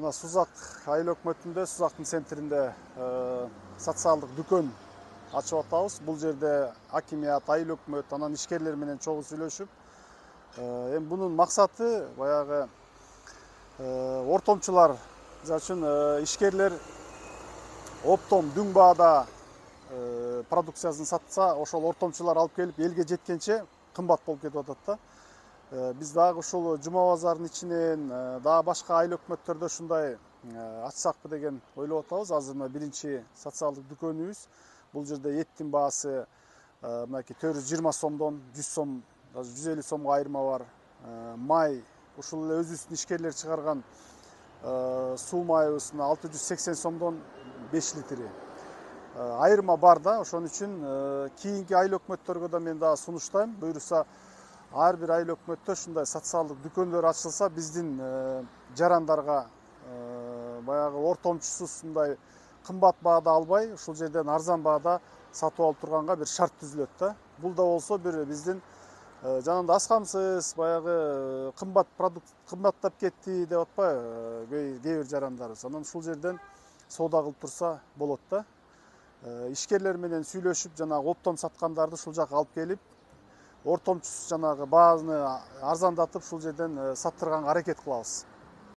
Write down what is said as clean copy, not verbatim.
Мына Сузак айыл өкмөтүндө, Сузактын центринде социалдык дүкөн ачып атабыз. Бул жерде акимият, айыл өкмөт, анан ишкерлер менен чогуу сүйлөшүп, эми бунун максаты баягы ортомчулар, мисалы үчүн ишкерлер оптом дүң баада продукциясын сатса, ошол ортомчулар алып келип элге жеткенче кымбат болуп кетип атат да. Биз дагы ушул Жума базарынын ичинен дагы башка айыл өкмөттөрдө ушундай ачсакпы деген ойлоп атабыз. Азыр мына биринчи социалдык дүкөнүбүз. Бул жерде эттин баасы мынакей 420 сомдон 100 сом, даже 150 сомго айырма бар. Май ушул эле өзүбүздүн ишкерлер чыгарган суу майыбыз 680 сомдон 5 литри. Айырма бар да, ошон үчүн кийинки айыл өкмөттөргө да мен дагы сунуштайм. Буюрса ар бир айыл өкмөттө ушундай социалдык дүкөндөр ачылса, биздин жарандарга баягы ортомчусуз мындай кымбат баада албай, ушул жерден арзан баада сатып алып турганга бир шарт түзүлөт да. Бул да болсо бир биздин жанагындай аскамсыз баягы кымбат продукт кымбаттап кетти деп атпайбы кээ бир жарандарыбыз. Анан ушул жерден соода кылып турса болот да. Ишкерлер менен сүйлөшүп, жанагы оптом саткандарды ушул жака алып келип, ортомчусуз жанагы бааны арзандатып ушул жерден саттырганга аракет кылабыз.